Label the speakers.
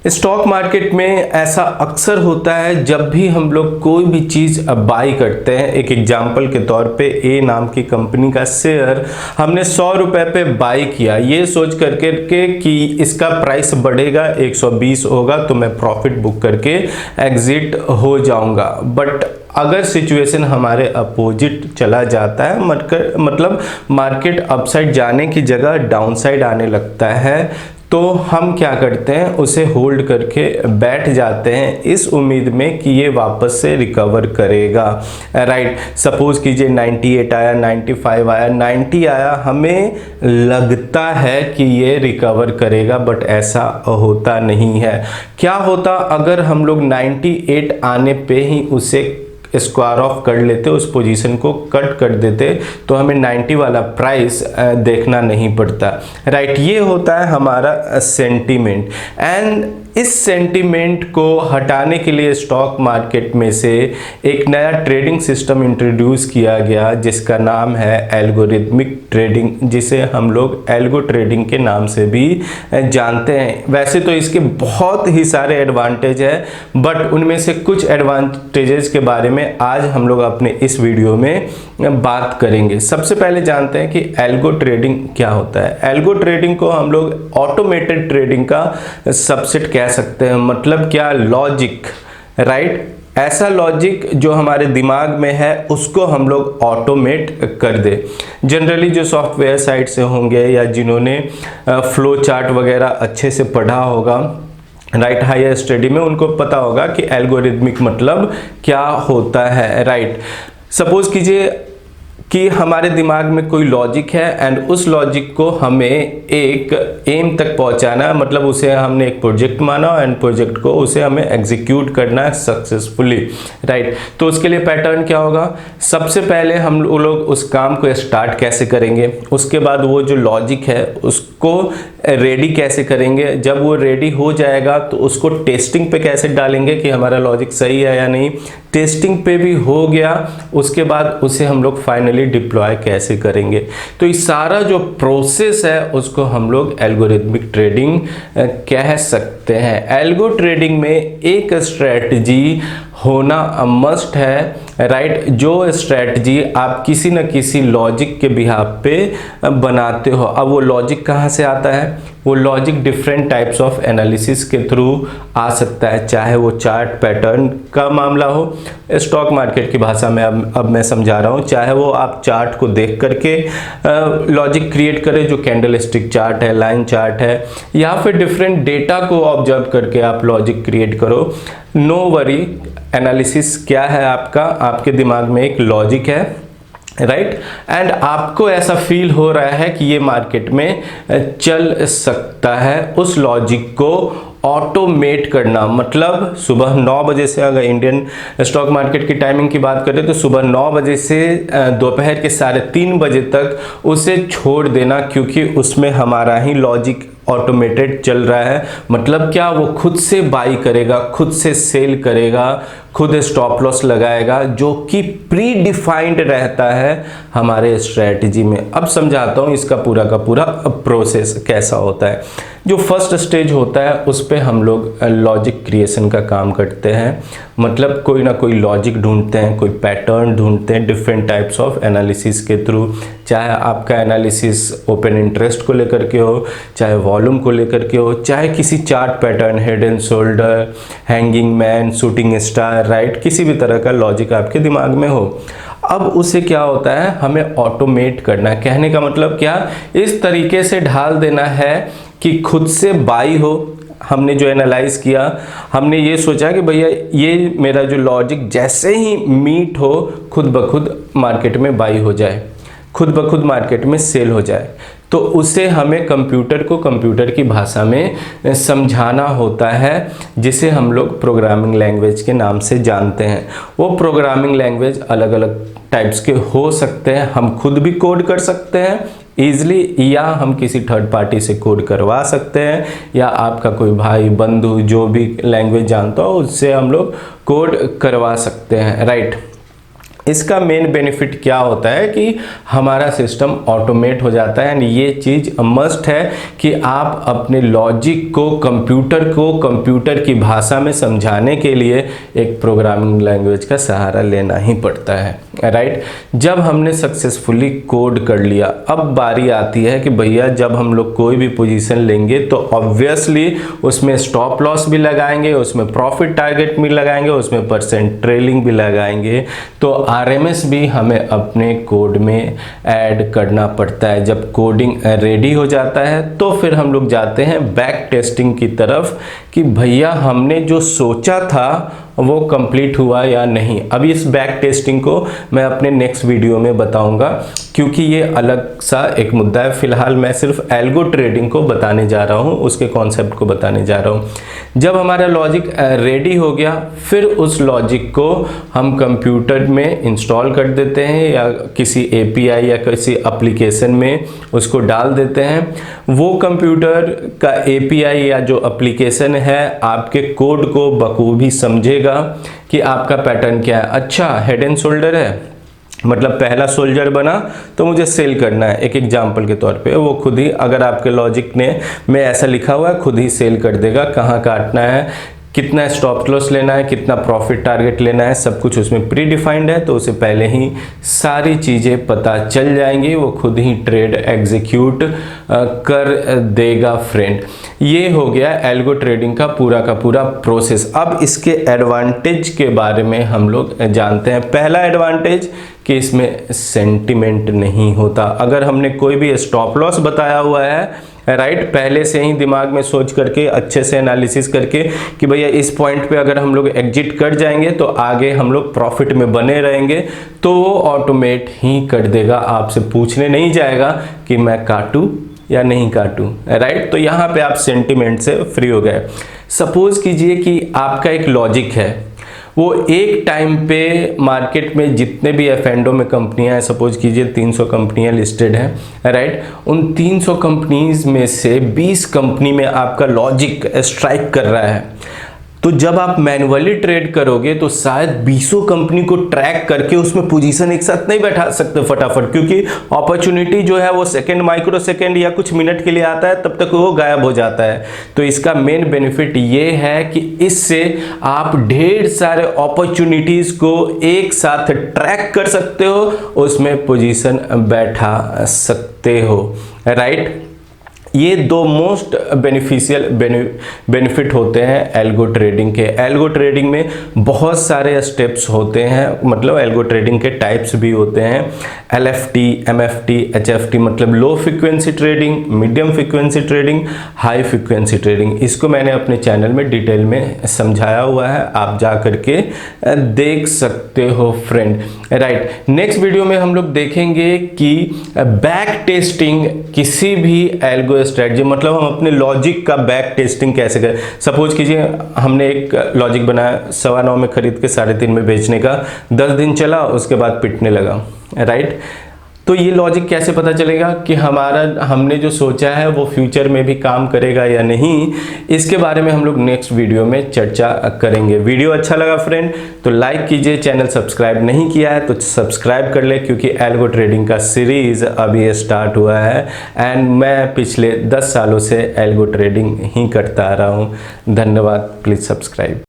Speaker 1: Stock market में ऐसा अक्सर होता है जब भी हम लोग कोई भी चीज़ बाई करते हैं। एक एग्जांपल के तौर पे ए नाम की कंपनी का शेयर हमने 100 रुपये पे बाई किया, ये सोच करके कि इसका प्राइस बढ़ेगा 120 होगा तो मैं प्रॉफिट बुक करके एग्जिट हो जाऊंगा। बट अगर सिचुएशन हमारे अपोजिट चला जाता है, मतलब मार्केट अपसाइड जाने की जगह डाउनसाइड आने लगता है, तो हम क्या करते हैं, उसे होल्ड करके बैठ जाते हैं इस उम्मीद में कि ये वापस से रिकवर करेगा। राइट, सपोज कीजिए 98 आया, 95 आया, 90 आया, हमें लगता है कि ये रिकवर करेगा, बट ऐसा होता नहीं है। क्या होता अगर हम लोग 98 आने पे ही उसे स्क्वायर ऑफ कर लेते, उस पोजीशन को कट कर देते, तो हमें 90 वाला प्राइस देखना नहीं पड़ता। राइट, ये होता है हमारा सेंटीमेंट। एंड इस सेंटीमेंट को हटाने के लिए स्टॉक मार्केट में से एक नया ट्रेडिंग सिस्टम इंट्रोड्यूस किया गया जिसका नाम है एल्गोरिथमिक ट्रेडिंग, जिसे हम लोग एल्गो ट्रेडिंग के नाम से भी जानते हैं। वैसे तो इसके बहुत ही सारे एडवांटेज है, बट उनमें से कुछ एडवांटेजेस के बारे में आज हम लोग अपने इस वीडियो में बात करेंगे। सबसे पहले जानते हैं कि एल्गो ट्रेडिंग क्या होता है। एल्गो ट्रेडिंग को हम लोग ऑटोमेटेड ट्रेडिंग का सबसेट कह सकते हैं। मतलब क्या, लॉजिक। राइट, ऐसा लॉजिक जो हमारे दिमाग में है उसको हम लोग ऑटोमेट कर दे। जनरली जो सॉफ्टवेयर साइट से होंगे या जिन्होंने फ्लो चार्ट वगैरह अच्छे से पढ़ा होगा, राइट, हायर स्टडी में, उनको पता होगा कि एल्गोरिथमिक मतलब क्या होता है। राइट, सपोज कीजिए कि हमारे दिमाग में कोई लॉजिक है एंड उस लॉजिक को हमें एक एम तक पहुंचाना है, मतलब उसे हमने एक प्रोजेक्ट माना एंड प्रोजेक्ट को उसे हमें एग्जीक्यूट करना है सक्सेसफुली। राइट, तो उसके लिए पैटर्न क्या होगा, सबसे पहले हम लोग उस काम को स्टार्ट कैसे करेंगे, उसके बाद वो जो लॉजिक है उसको रेडी कैसे करेंगे, जब वो रेडी हो जाएगा तो उसको टेस्टिंग पे कैसे डालेंगे कि हमारा लॉजिक सही है या नहीं, टेस्टिंग पे भी हो गया, उसके बाद उसे हम लोग फाइनली डिप्लॉय कैसे करेंगे। तो इस सारा जो प्रोसेस है उसको हम लोग एल्गोरिथमिक ट्रेडिंग कह सकते हैं। एल्गो ट्रेडिंग में एक स्ट्रेटजी होना मस्ट है। राइट, जो स्ट्रेटजी आप किसी न किसी लॉजिक के बिहाफ पे बनाते हो। अब वो लॉजिक कहाँ से आता है, वो logic different types of analysis के थ्रू आ सकता है, चाहे वो चार्ट पैटर्न का मामला हो, स्टॉक मार्केट की भाषा में अब मैं समझा रहा हूँ, चाहे वो आप चार्ट को देख करके लॉजिक क्रिएट करें जो कैंडल स्टिक चार्ट है, लाइन चार्ट है, या फिर डिफरेंट डेटा को ऑब्जर्व करके आप लॉजिक क्रिएट करो। नो वरी, एनालिसिस क्या है आपका, आपके दिमाग में एक लॉजिक है। राइट, एंड आपको ऐसा फील हो रहा है कि ये मार्केट में चल सकता है। उस लॉजिक को ऑटोमेट करना, मतलब सुबह 9 बजे से, अगर इंडियन स्टॉक मार्केट की टाइमिंग की बात करें तो सुबह 9 बजे से दोपहर के 3:30 बजे तक उसे छोड़ देना, क्योंकि उसमें हमारा ही लॉजिक ऑटोमेटेड चल रहा है। मतलब क्या, वो खुद से बाई करेगा, खुद से सेल करेगा, खुद स्टॉप लॉस लगाएगा, जो कि प्री डिफाइंड रहता है हमारे स्ट्रेटजी में। अब समझाता हूँ इसका पूरा का पूरा प्रोसेस कैसा होता है। जो फर्स्ट स्टेज होता है उस पे हम लोग लॉजिक क्रिएशन का काम करते हैं, मतलब कोई ना कोई लॉजिक ढूंढते हैं, कोई पैटर्न ढूंढते हैं डिफरेंट टाइप्स ऑफ एनालिसिस के थ्रू। चाहे आपका एनालिसिस ओपन इंटरेस्ट को लेकर के हो, चाहे वॉल्यूम को लेकर के हो, चाहे किसी chart pattern, head and shoulder, hanging man, shooting star, right, किसी भी तरह का लॉजिक आपके दिमाग में हो। अब उसे क्या होता है, हमें ऑटोमेट करना है। कहने का मतलब क्या, इस तरीके से ढाल देना है कि खुद से बाई हो। हमने जो एनालाइज किया, हमने ये सोचा कि भैया ये मेरा जो लॉजिक जैसे ही मीट हो, खुद ब खुद मार्केट में बाई हो जाए, खुद ब खुद मार्केट में सेल हो जाए, तो उसे हमें कंप्यूटर को कंप्यूटर की भाषा में समझाना होता है, जिसे हम लोग प्रोग्रामिंग लैंग्वेज के नाम से जानते हैं। वो प्रोग्रामिंग लैंग्वेज अलग अलग टाइप्स के हो सकते हैं। हम खुद भी कोड कर सकते हैं ईजिली, या हम किसी थर्ड पार्टी से कोड करवा सकते हैं, या आपका कोई भाई बंधु जो भी लैंग्वेज जानता हो उससे हम लोग कोड करवा सकते हैं। राइट, इसका मेन बेनिफिट क्या होता है कि हमारा सिस्टम ऑटोमेट हो जाता है। ये चीज़ मस्ट है कि आप अपने लॉजिक को कंप्यूटर की भाषा में समझाने के लिए एक प्रोग्रामिंग लैंग्वेज का सहारा लेना ही पड़ता है, राइट। जब हमने सक्सेसफुली कोड कर लिया, अब बारी आती है कि भैया जब हम लोग कोई भी पोजीशन लेंगे तो ऑब्वियसली उसमें स्टॉप लॉस भी लगाएंगे, उसमें प्रॉफिट टारगेट भी लगाएंगे, उसमें परसेंट ट्रेलिंग भी लगाएंगे। तो आरएमएस भी हमें अपने कोड में ऐड करना पड़ता है। जब कोडिंग रेडी हो जाता है तो फिर हम लोग जाते हैं बैक टेस्टिंग की तरफ कि भैया हमने जो सोचा था वो कंप्लीट हुआ या नहीं। अब इस बैक टेस्टिंग को मैं अपने नेक्स्ट वीडियो में बताऊंगा, क्योंकि ये अलग सा एक मुद्दा है। फिलहाल मैं सिर्फ एल्गो ट्रेडिंग को बताने जा रहा हूँ, उसके कॉन्सेप्ट को बताने जा रहा हूँ। जब हमारा लॉजिक रेडी हो गया, फिर उस लॉजिक को हम कंप्यूटर में इंस्टॉल कर देते हैं या किसी एपीआई या किसी एप्लीकेशन में उसको डाल देते हैं। वो कंप्यूटर का एपीआई या जो एप्लीकेशन है आपके कोड को बखूबी समझेगा कि आपका पैटर्न क्या है। अच्छा, हेड एंड शोल्डर है, मतलब पहला सोल्जर बना तो मुझे सेल करना है, एक एग्जांपल के तौर पे। वो खुद ही, अगर आपके लॉजिक में ऐसा लिखा हुआ है, खुद ही सेल कर देगा कहाँ काटना है, कितना स्टॉप लॉस लेना है, कितना प्रॉफिट टारगेट लेना है, सब कुछ उसमें प्री डिफाइंड है। तो उसे पहले ही सारी चीज़ें पता चल जाएंगी, वो खुद ही ट्रेड एग्जीक्यूट कर देगा फ्रेंड। ये हो गया एल्गो ट्रेडिंग का पूरा प्रोसेस। अब इसके एडवांटेज के बारे में हम लोग जानते हैं। पहला एडवांटेज कि इसमें सेंटिमेंट नहीं होता। अगर हमने कोई भी स्टॉप लॉस बताया हुआ है, राइट, पहले से ही दिमाग में सोच करके अच्छे से एनालिसिस करके कि भैया इस पॉइंट पे अगर हम लोग एग्जिट कर जाएंगे तो आगे हम लोग प्रॉफिट में बने रहेंगे, तो वो ऑटोमेट ही कर देगा, आपसे पूछने नहीं जाएगा कि मैं काटूं या नहीं काटूं, राइट। तो यहाँ पे आप सेंटिमेंट से फ्री हो गए। सपोज कीजिए कि आपका एक लॉजिक है, वो एक टाइम पे मार्केट में जितने भी एफ&ओ में कंपनियां हैं, सपोज कीजिए 300 कंपनियां लिस्टेड हैं, राइट। उन 300 कंपनीज में से 20 कंपनी में आपका लॉजिक स्ट्राइक कर रहा है। तो जब आप मैन्युअली ट्रेड करोगे तो शायद 20 कंपनी को ट्रैक करके उसमें पोजीशन एक साथ नहीं बैठा सकते फटाफट, क्योंकि अपॉर्चुनिटी जो है वो सेकंड, माइक्रो सेकंड या कुछ मिनट के लिए आता है, तब तक वो गायब हो जाता है। तो इसका मेन बेनिफिट ये है कि इससे आप ढेर सारे अपॉर्चुनिटीज को एक साथ ट्रैक कर सकते हो, उसमें पोजीशन बैठा सकते हो, राइट। ये दो मोस्ट बेनिफिशियल बेनिफिट होते हैं एल्गो ट्रेडिंग के। एल्गो ट्रेडिंग में बहुत सारे स्टेप्स होते हैं, मतलब एल्गो ट्रेडिंग के टाइप्स भी होते हैं। LFT, MFT, HFT, मतलब low frequency trading, medium frequency trading, high frequency trading. इसको मैंने अपने चैनल में डिटेल में समझाया हुआ है, आप जा करके देख सकते हो फ्रेंड, राइट। नेक्स्ट वीडियो में हम लोग देखेंगे कि बैक टेस्टिंग किसी भी एल्गो स्ट्रेटजी, मतलब हम अपने लॉजिक का बैक टेस्टिंग कैसे करें। सपोज कीजिए हमने एक लॉजिक बनाया 9.25 में खरीद के 3.5 में बेचने का, 10 दिन चला, उसके बाद पिटने लगा, राइट। तो ये लॉजिक कैसे पता चलेगा कि हमने जो सोचा है वो फ्यूचर में भी काम करेगा या नहीं, इसके बारे में हम लोग नेक्स्ट वीडियो में चर्चा करेंगे। वीडियो अच्छा लगा फ्रेंड तो लाइक कीजिए, चैनल सब्सक्राइब नहीं किया है तो सब्सक्राइब कर ले, क्योंकि एल्गो ट्रेडिंग का सीरीज अभी स्टार्ट हुआ है एंड मैं पिछले 10 सालों से एल्गो ट्रेडिंग ही करता आ रहा हूँ। धन्यवाद, प्लीज़ सब्सक्राइब।